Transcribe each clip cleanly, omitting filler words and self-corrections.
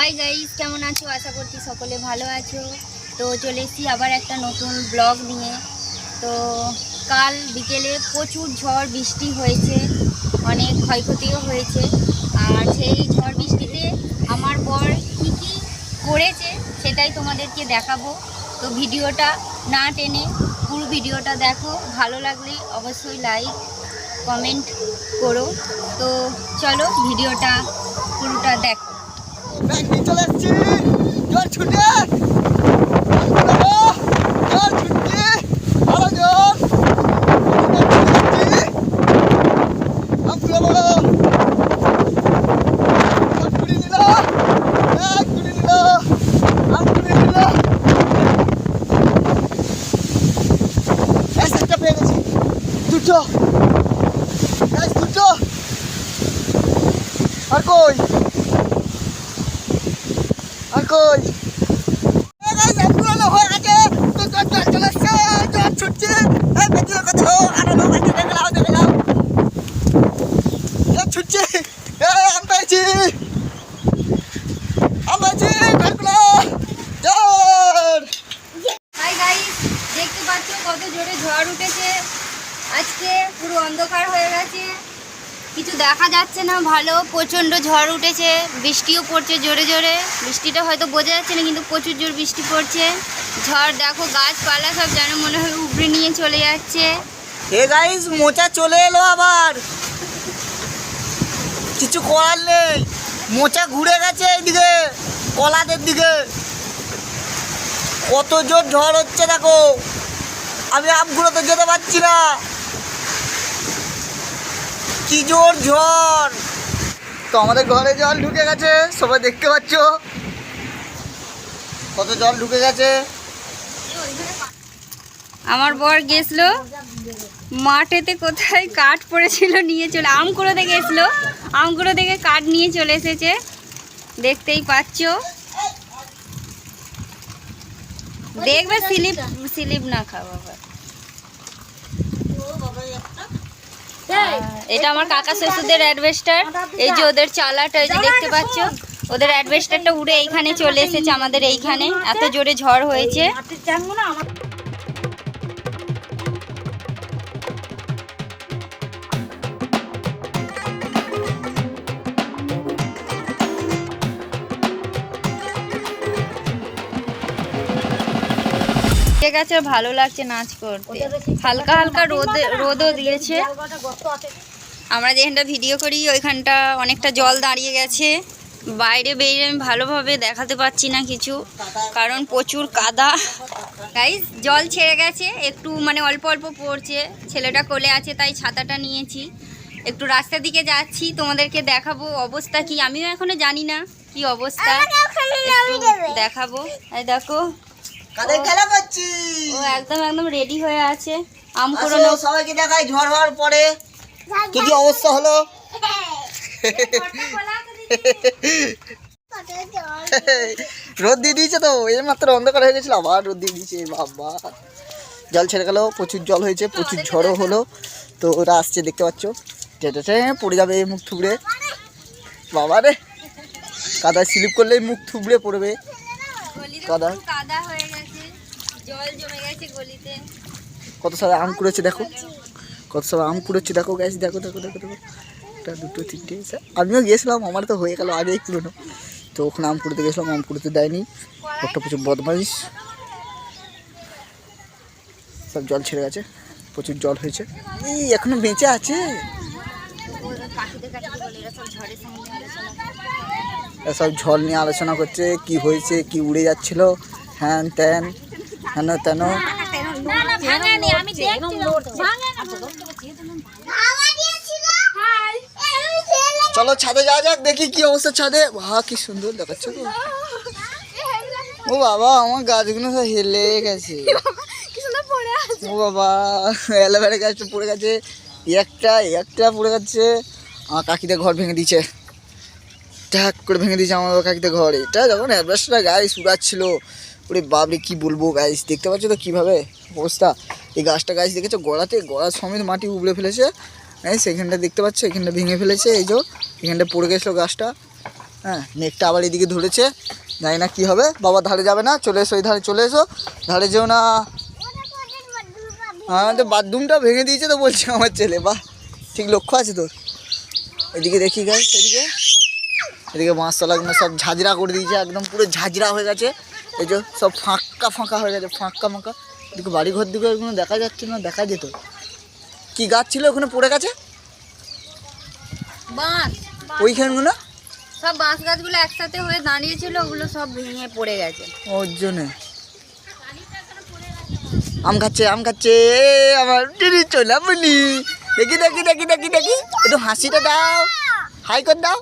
Hi guys, কেমন আছো? আশা করছি সকলে ভালো আছো। তো চলে এসেছি আবার একটা নতুন ব্লগ নিয়ে। তো কাল বিকেলে প্রচুর ঝড় বৃষ্টি হয়েছে, অনেক ক্ষয়ক্ষতিও হয়েছে। আর সেই ঝড় বৃষ্টিতে আমার বর কী কী করেছে সেটাই তোমাদেরকে দেখাবো। তো ভিডিওটা না টেনে পুরো ভিডিওটা দেখো, ভালো লাগলে অবশ্যই লাইক কমেন্ট করো। তো চলো ভিডিওটা পুরোটা দেখো। চলে এসছি জল ছুটে জল ছুটছে আরো জল দুটো আর কই আর কই পুরানো হয়ে গেছে তো চলে এসছে জল ছুটছে বেঁচে কথা আরো লোক আছে দেখলাম জল ছুটছে আমি পাইছি হাই গাইস, দেখতে পাচ্ছ কত জোরে ঝড় উঠেছে। আজকে পুরো অন্ধকার হয়ে গেছে, কিছু দেখা যাচ্ছে না ভালো। প্রচণ্ড ঝড় উঠেছে, বৃষ্টিও পড়ছে জোরে জোরে। বৃষ্টিটা হয়তো বোঝা যাচ্ছে না, কিন্তু প্রচুর জোর বৃষ্টি পড়ছে। ঝড় দেখো, গাছপালা সব যেন মনে হয় উপড়ে নিয়ে চলে যাচ্ছে। হে গাইস, মোচা চলে এলো আবার, কিছু করার নেই। মোচা ঘুরে গেছে এইদিকে কলাদের দিকে। কত জোর ঝড় হচ্ছে দেখো, আমি আমগুলোতে যেতে পারছি না, কি জোর ঝড়। তো আমাদের ঘরে জল ঢুকে গেছে, সবাই দেখতে পাচ্ছ কত জল ঢুকে গেছে। আমার বর গেছিলো মাঠেতে, কোথায় কাঠ পড়েছিল নিয়ে চলে, আমগুলো থেকে এসলো, আমগুলো থেকে কাঠ নিয়ে চলে এসেছে, দেখতেই পাচ্ছ। দেখবে স্লিপ না খাও বাবা। এটা আমার কাকা শ্বশুরদের অ্যাডভেস্টার। এই যে ওদের চালাটা, এই যে দেখতে পাচ্ছ, ওদের অ্যাডভেস্টারটা উড়ে এইখানে চলে এসেছে আমাদের এইখানে। এত জোরে ঝড় হয়েছে। ঠিক আছে, ভালো লাগছে নাচ করতে। হালকা হালকা রোদও দিয়েছে। আমরা যেখানটা ভিডিও করি ওইখানটা অনেকটা জল দাঁড়িয়ে গেছে। বাইরে বেরিয়ে আমি ভালোভাবে দেখাতে পাচ্ছি না কিছু, কারণ প্রচুর কাদা। গাইস, জল ছেড়ে গেছে, একটু মানে অল্প অল্প পড়ছে। ছেলেটা কোলে আছে তাই ছাতাটা নিয়েছি। একটু রাস্তার দিকে যাচ্ছি, তোমাদেরকে দেখাবো অবস্থা কি। আমিও এখনো জানি না কি অবস্থা, একটু দেখাবো। এই দেখো, কাদের খেলা করছি, ও একদম রেডি হয়ে আছে। আম কুড়োনো সবাইকে দেখাই ঝড় হওয়ার পরে কি কি অবস্থা হলো। রোদ দিয়ে দিয়েছে তো, এই মাত্র অন্ধকার হয়ে গেছিল, আবার রোদ দিয়ে দিয়েছে। বাবা, জল ছেড়ে গেল, প্রচুর জল হয়েছে, প্রচুর ঝড়ও হলো। তো ওরা আসছে দেখতে পাচ্ছ, পড়ে যাবে মুখ থুবড়ে। বাবা রে, কাদায় স্লিপ করলেই মুখ থুবড়ে পড়বে। কাদা হয়ে গেছে, জল জমে গেছে গলিতে। কত সবাই আম কুড়েছে দেখো, কত সবাই আম কুড়েছে দেখো গ্যাস, দেখো দেখো দেখো দেখো, একটা দুটো তিনটে। আমিও গিয়েছিলাম, আমার তো হয়ে গেল আগেই কুড়োনো। তো ওখানে আম কুড়োতে গেছিলাম, আম কুড়োতে দেয়নি, একটা প্রচুর বদমাইশ। সব জল ছেড়ে গেছে, প্রচুর জল হয়েছে। এই এখনো বেঁচে আছে, সব ঝড় নিয়ে আলোচনা করছে, কি হয়েছে, কি উড়ে যাচ্ছিল, হ্যান ত্যান হেন তেন। চলো ছাদে যাওয়া যাক, দেখি কি অবস্থা ছাদে। বাহ, কি সুন্দর দেখাচ্ছে তো। ও বাবা, আমার গাছগুলো সব হেলে গেছে। ও বাবা, অ্যালোভেরা গাছটা পড়ে গেছে, একটা পড়ে যাচ্ছে। আমার কাকিদের ঘর ভেঙে দিয়েছে, ঠাক করে ভেঙে দিয়েছে আমার কাকিদের ঘর। এটা যখন অ্যাডভেস্টারটা গায়ে সুরাচ্ছিল, ওরে বাবরে কি বলবো গাইস, দেখতে পাচ্ছ তো কীভাবে অবস্থা। এই গাছটা গাছ দেখেছো, গড়া সমেত মাটি উবড়ে ফেলেছে। সেখানটা দেখতে পাচ্ছ, এখানটা ভেঙে ফেলেছে। এই যে এখানটা পড়ে গেছিলো গাছটা, হ্যাঁ নেটটা আবার এদিকে ধরেছে, জানি না কী হবে। বাবা ধারে যাবে না, চলে এসো, ওই ধারে চলে এসো, ধারে যেও না। হ্যাঁ তো বাথরুমটা ভেঙে দিয়েছে তো বলছে আমার ছেলে। বাহ, ঠিক লক্ষ্য আছে তোর। এদিকে দেখি গাইস, এদিকে বাঁশতলাগুলো সব ঝাঁঝরা করে দিয়েছে, একদম পুরো ঝাঁঝরা হয়ে গেছে। এই যে সব ফাঁকা ফাঁকা হয়ে গেছে, ফাঁকা ফাঁকা। এদিকে বাড়িঘর দিকে ওগুলো দেখা যাচ্ছে না, দেখা যেত। কি গাছ ছিল ওখানে পড়ে গেছে? বাঁশ, ওইখানগুলো সব বাঁশ গাছগুলো একসাথে হয়ে দাঁড়িয়েছিল, ওগুলো সব ভেঙে পড়ে গেছে। ওর জন্যে আম খাচ্ছে, আম খাচ্ছে আমার চলে বলি। দেখি দেখি দেখি দেখি দেখি, একটু হাসিটা দাও, হাই কর দাও।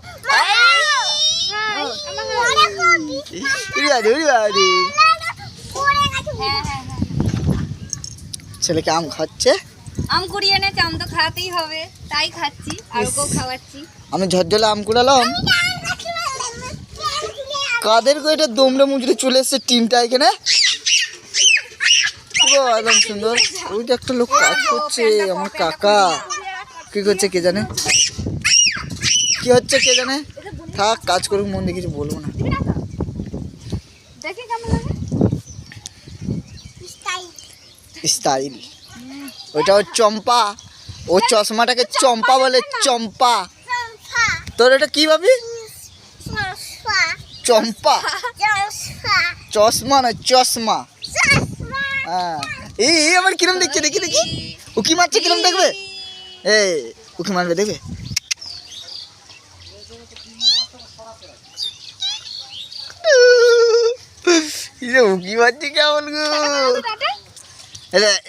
ছেলেকে আম খাচ্ছে, আম কুড়িয়ে এনেছে, আম তো খাওয়াতেই হবে, তাই খাচ্ছি আর ওকেও খাওয়াচ্ছি। আমি ঝরঝলে আম কুড়ালাম। কাদের করে এটা দমড়ে মুচড়ে চলে এসছে টিমটা এখানে, পুরো একদম সুন্দর। ওই যে একটা লোক কাজ করছে, আমার কাকা। কি করছে কে জানে, কি হচ্ছে কে জানে। থাক, কাজ করুক, মন দিয়ে কিছু বলবো না। দেখি কেমন লাগে স্টাইল। ওইটা ওর চম্পা, ও চশমাটাকে চম্পা বলে, চম্পা। তোর এটা কি ভাবি? চম্পা, চশমা না চশমা। হ্যাঁ, এই আমার কিরম দেখছে, দেখি দেখি। উকি মারছে, কিরম দেখবে? এই উকি মারবে, দেখবে। উকি মারছে কেমন গো।